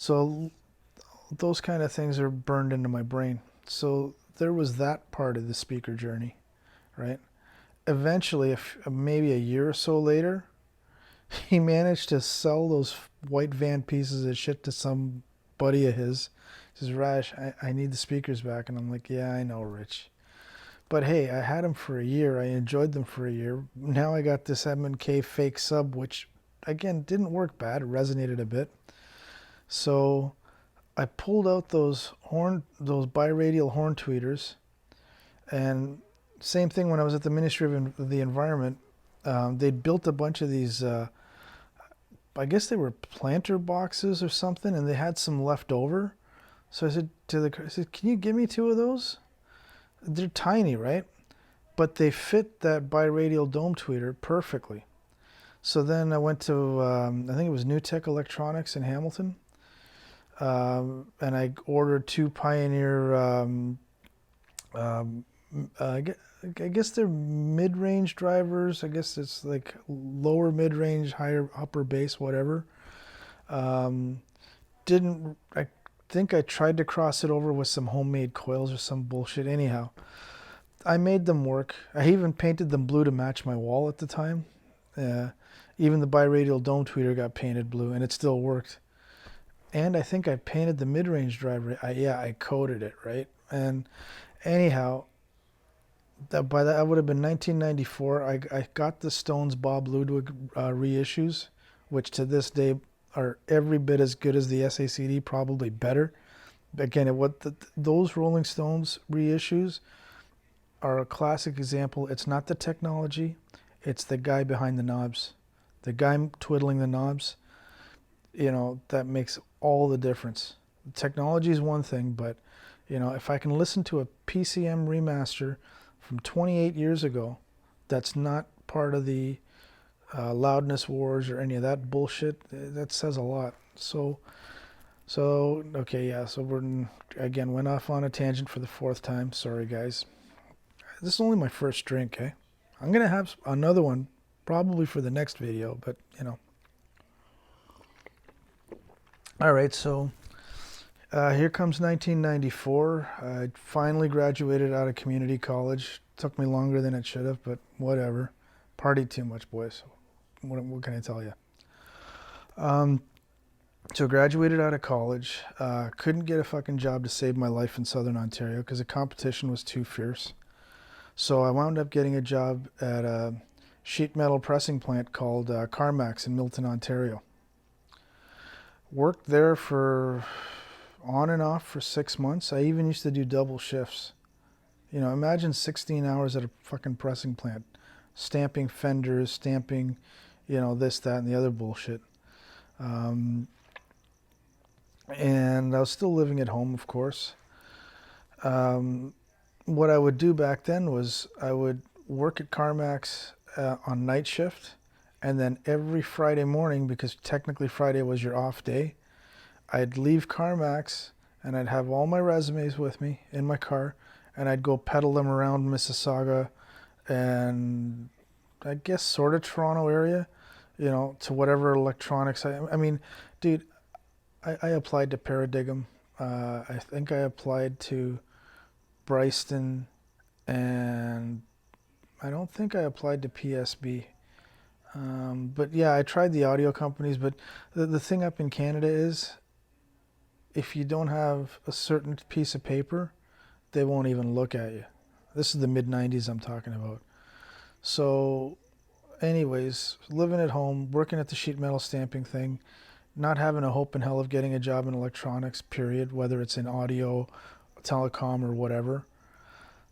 So those kind of things are burned into my brain. So there was that part of the speaker journey, right? Eventually, if maybe a year or so later, he managed to sell those white van pieces of shit to some buddy of his. He says, Rash, I need the speakers back. And I'm like, yeah, I know, Rich. But hey, I had them for a year. I enjoyed them for a year. Now I got this M&K fake sub, which again didn't work bad. It resonated a bit. So I pulled out those biradial horn tweeters, and same thing when I was at the Ministry of the Environment. They'd built a bunch of these. I guess they were planter boxes or something, and they had some left over. So I said, "Can you give me two of those?" They're tiny, right? But they fit that biradial dome tweeter perfectly. So then I went to I think it was New Tech Electronics in Hamilton, and I ordered two Pioneer. Um, uh, I guess they're mid-range drivers. I guess it's like lower mid-range, higher upper bass, whatever. Um, didn't I think I tried to cross it over with some homemade coils or some bullshit. Anyhow, I made them work. I even painted them blue to match my wall at the time. Uh, Even the biradial dome tweeter got painted blue, and it still worked. And I think I painted the mid-range driver. I coated it, right? And anyhow, that would have been 1994. I got the Stones Bob Ludwig reissues, which to this day are every bit as good as the SACD, probably better. Again, those Rolling Stones reissues are a classic example. It's not the technology, it's the guy behind the knobs, the guy twiddling the knobs. That makes all the difference. The technology is one thing, but if I can listen to a PCM remaster from 28 years ago, that's not part of the loudness wars or any of that bullshit. That says a lot. So okay, yeah. So we're again went off on a tangent for the fourth time. Sorry, guys. This is only my first drink, eh? I'm gonna have another one probably for the next video, but All right, so here comes 1994. I finally graduated out of community college. Took me longer than it should have, but whatever. Partied too much, boys. What can I tell you? Um, so graduated out of college. Couldn't get a fucking job to save my life in Southern Ontario because the competition was too fierce. So I wound up getting a job at a sheet metal pressing plant called Carmax in Milton, Ontario. Worked there for on and off for 6 months. I even used to do double shifts. Imagine 16 hours at a fucking pressing plant, stamping fenders, stamping, this, that, and the other bullshit. Um, and I was still living at home, of course. What I would do back then was I would work at Carmax on night shift, and then every Friday morning, because technically Friday was your off day, I'd leave Carmax and I'd have all my resumes with me in my car, and I'd go pedal them around Mississauga and I guess sort of Toronto area, to whatever electronics. I mean, dude, I applied to Paradigm. I think I applied to Bryston, and I don't think I applied to PSB. But yeah, I tried the audio companies, but the thing up in Canada is if you don't have a certain piece of paper, they won't even look at you. This is the mid 90s I'm talking about. So, anyways, living at home, working at the sheet metal stamping thing, not having a hope in hell of getting a job in electronics, period, whether it's in audio, telecom, or whatever.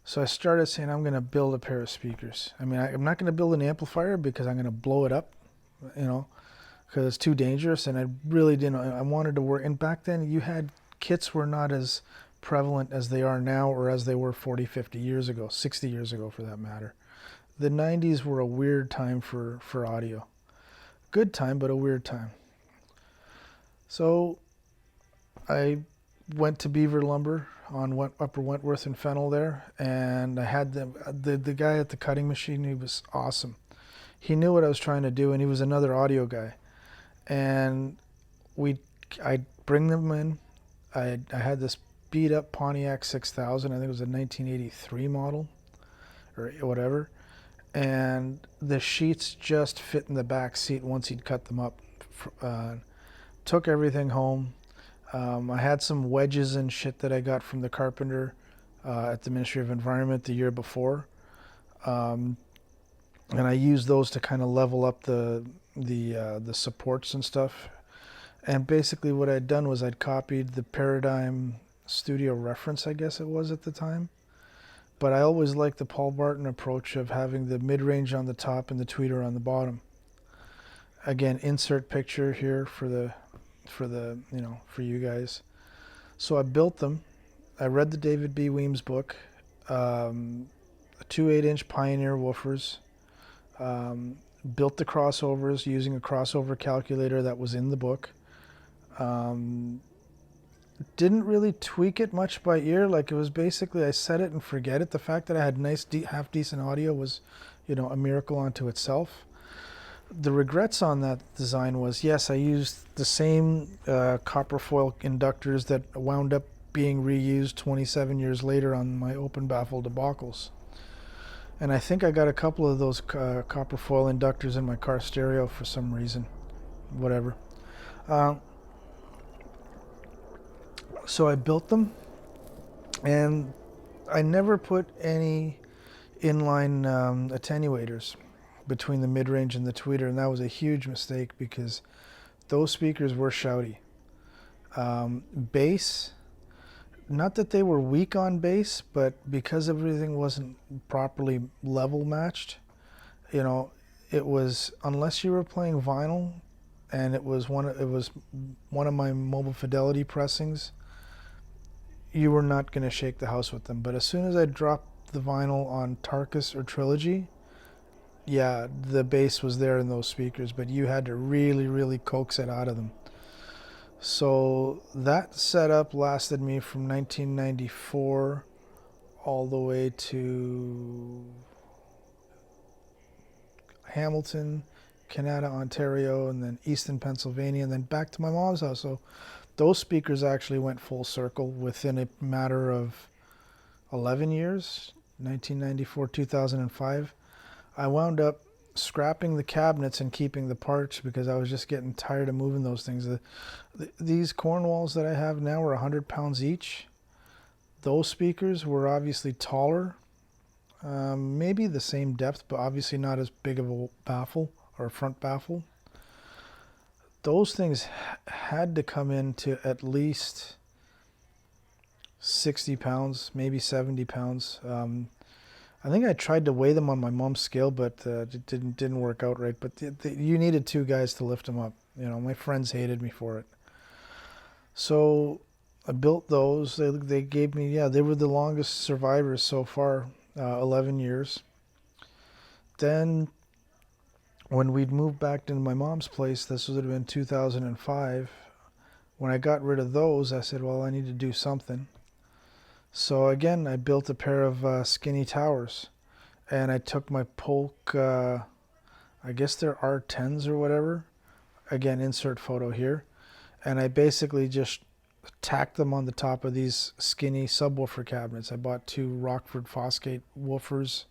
So I started saying, I'm going to build a pair of speakers. I mean, I'm not going to build an amplifier because I'm going to blow it up, because it's too dangerous. And I really didn't, I wanted to work. And back then, kits were not as prevalent as they are now or as they were 40, 50 years ago, 60 years ago for that matter. The 90s were a weird time for audio. Good time, but a weird time. So I went to Beaver Lumber on Upper Wentworth and Fennel there, and I had the guy at the cutting machine. He was awesome. He knew what I was trying to do, and he was another audio guy. And I bring them in. I had this beat up Pontiac 6000. I think it was a 1983 model or whatever. And the sheets just fit in the back seat once he'd cut them up. Took everything home. I had some wedges and shit that I got from the carpenter at the Ministry of Environment the year before. And I used those to kind of level up the supports and stuff. And basically what I'd done was I'd copied the Paradigm Studio reference, I guess it was at the time. But I always liked the Paul Barton approach of having the mid-range on the top and the tweeter on the bottom. Again, insert picture here for you guys. So I built them. I read the David B. Weems book, 2 8-inch Pioneer woofers, built the crossovers using a crossover calculator that was in the book. Didn't really tweak it much by ear. Like, it was basically I set it and forget it. The fact that I had nice half decent audio was, a miracle unto itself. The regrets on that design was, yes, I used the same copper foil inductors that wound up being reused 27 years later on my open baffle debacles. And I think I got a couple of those copper foil inductors in my car stereo for some reason. Whatever. So I built them, and I never put any inline attenuators between the mid-range and the tweeter, and that was a huge mistake because those speakers were shouty. Bass, not that they were weak on bass, but because everything wasn't properly level matched, it was, unless you were playing vinyl, and it was one of my Mobile Fidelity pressings, you were not going to shake the house with them. But as soon as I dropped the vinyl on Tarkus or Trilogy, yeah, the bass was there in those speakers, but you had to really, really coax it out of them. So that setup lasted me from 1994 all the way to Hamilton, Canada, Ontario, and then Easton, Pennsylvania, and then back to my mom's house. So those speakers actually went full circle within a matter of 11 years, 1994, 2005. I wound up scrapping the cabinets and keeping the parts because I was just getting tired of moving those things. These Cornwalls that I have now are 100 pounds each. Those speakers were obviously taller, maybe the same depth, but obviously not as big of a baffle or a front baffle. Those things had to come into at least 60 pounds, maybe 70 pounds. I think I tried to weigh them on my mom's scale, but it didn't work out right. But you needed 2 guys to lift them up. My friends hated me for it. So I built those. They gave me, they were the longest survivors so far, 11 years. Then when we'd moved back to my mom's place, this would have been 2005. When I got rid of those, I said, well, I need to do something. So again, I built a pair of skinny towers, and I took my Polk, I guess they're R10s or whatever. Again, insert photo here. And I basically just tacked them on the top of these skinny subwoofer cabinets. I bought 2 Rockford Fosgate woofers,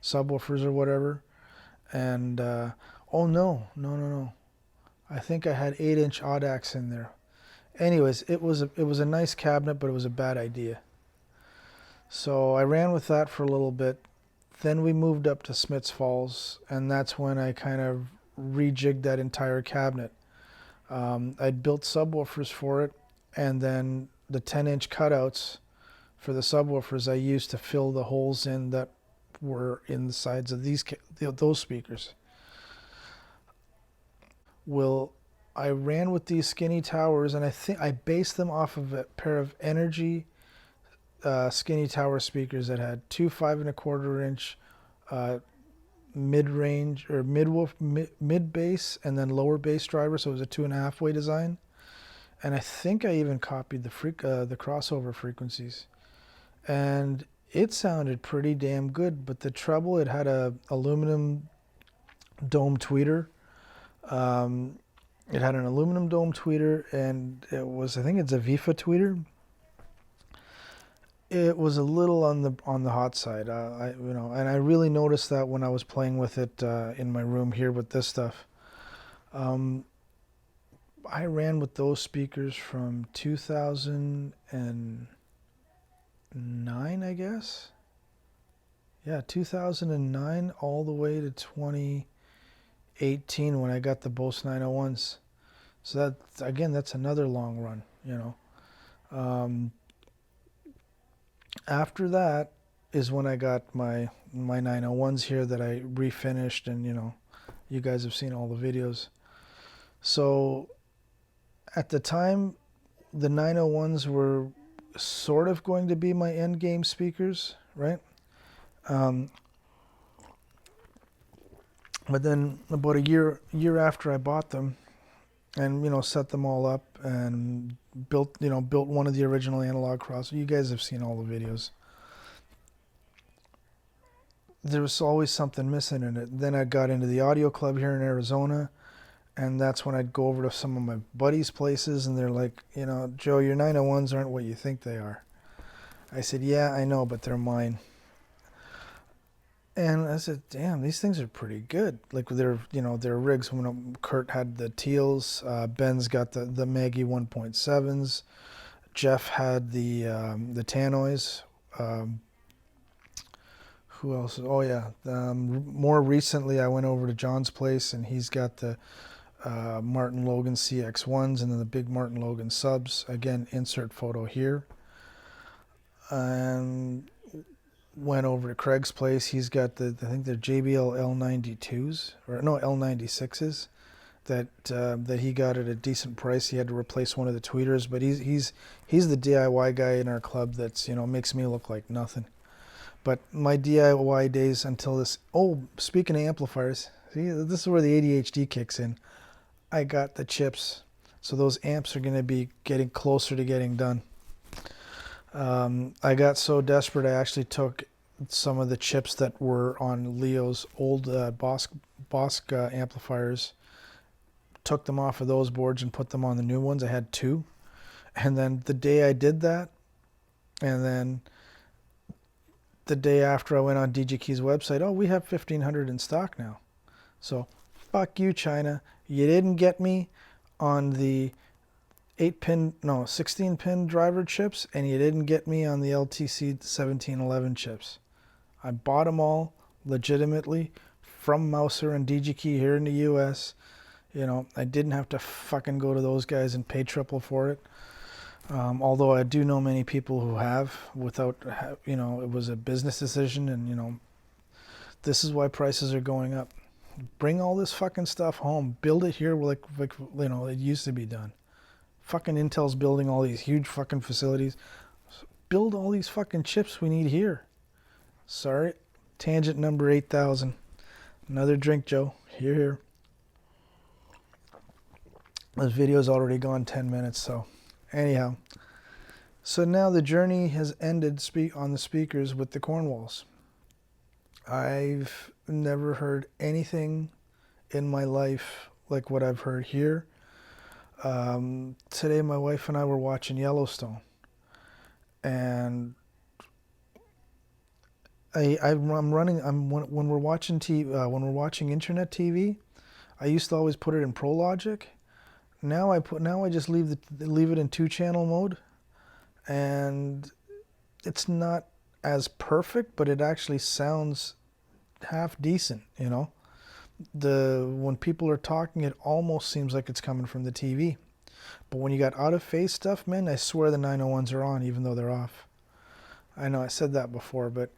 subwoofers or whatever. And, oh no. I think I had 8-inch Audax in there. Anyways, it was a nice cabinet, but it was a bad idea. So I ran with that for a little bit. Then we moved up to Smiths Falls, and that's when I kind of rejigged that entire cabinet. I'd built subwoofers for it, and then the 10-inch cutouts for the subwoofers I used to fill the holes in that were in the sides of those speakers. Well, I ran with these skinny towers, and I think I based them off of a pair of Energy skinny tower speakers that had 2 5 1/4 inch mid-range or mid bass and then lower bass driver, so it was a 2.5 way design. And I think I even copied the crossover frequencies, and it sounded pretty damn good. But the treble, it had a aluminum dome tweeter. It had an aluminum dome tweeter, and it was, I think it's a VIFA tweeter. It was a little on the hot side, and I really noticed that when I was playing with it in my room here with this stuff. Um, I ran with those speakers from 2009, I guess. Yeah, 2009 all the way to 2018 when I got the Bose 901s. So that, again, that's another long run, After that is when I got my 901s here that I refinished, and you guys have seen all the videos. So at the time, the 901s were sort of going to be my end game speakers, right? But then about a year after I bought them, and set them all up and built one of the original analog cross. You guys have seen all the videos. There was always something missing in it. Then I got into the audio club here in Arizona, and that's when I'd go over to some of my buddies' places, and they're like, Joe, your 901s aren't what you think they are. I said, yeah, I know, but they're mine. And I said, damn, these things are pretty good. Like their rigs. When Kurt had the Teals, Ben's got the Maggie 1.7s. Jeff had the Tannoys. Who else? Oh yeah. More recently, I went over to John's place, and he's got the Martin Logan CX1s, and then the big Martin Logan subs. Again, insert photo here. And went over to Craig's place. He's got I think they're JBL L92s, or no, L96s, that he got at a decent price. He had to replace one of the tweeters, but he's the DIY guy in our club that's makes me look like nothing. But my DIY days until this. Oh, speaking of amplifiers, see, this is where the ADHD kicks in. I got the chips, so those amps are going to be getting closer to getting done. I got so desperate, I actually took some of the chips that were on Leo's old Bosk amplifiers, took them off of those boards and put them on the new ones. I had two. And then the day I did that, and then the day after I went on DJ Key's website, oh, we have 1500 in stock now. So, fuck you, China. You didn't get me on the 16-pin driver chips, and you didn't get me on the LTC 1711 chips. I bought them all legitimately from Mouser and DJ Key here in the US. I didn't have to fucking go to those guys and pay triple for it. Although I do know many people who have without, it was a business decision, and this is why prices are going up. Bring all this fucking stuff home. Build it here like it used to be done. Fucking Intel's building all these huge fucking facilities. Build all these fucking chips we need here. Sorry, tangent number 8,000. Another drink, Joe. Here. This video's already gone 10 minutes, so anyhow. So now the journey has ended on the speakers with the Cornwalls. I've never heard anything in my life like what I've heard here. Today my wife and I were watching Yellowstone, and when we're watching when we're watching internet TV, I used to always put it in ProLogic. Now I just leave it in 2-channel mode, and it's not as perfect, but it actually sounds half decent, when people are talking, it almost seems like it's coming from the TV. But when you got out of phase stuff, man, I swear the 901s are on even though they're off. I know I said that before, but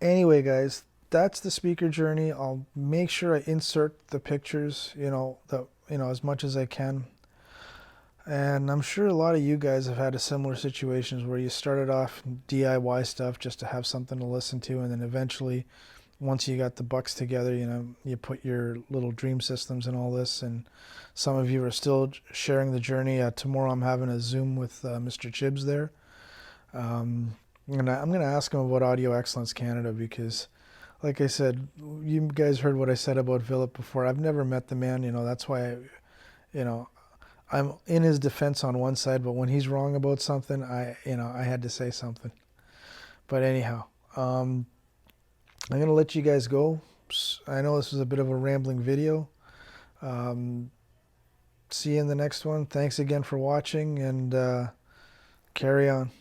anyway, guys, that's the speaker journey. I'll make sure I insert the pictures, as much as I can. And I'm sure a lot of you guys have had a similar situations where you started off DIY stuff just to have something to listen to, and then eventually, once you got the bucks together, you put your little dream systems and all this, and some of you are still sharing the journey. Tomorrow I'm having a Zoom with Mr. Chibs there. And I'm going to ask him about Audio Excellence Canada because, like I said, you guys heard what I said about Philip before. I've never met the man, that's why you know, I'm in his defense on one side, but when he's wrong about something, I had to say something. But anyhow, I'm gonna let you guys go. I know this was a bit of a rambling video. Um, See you in the next one. Thanks again for watching, and carry on.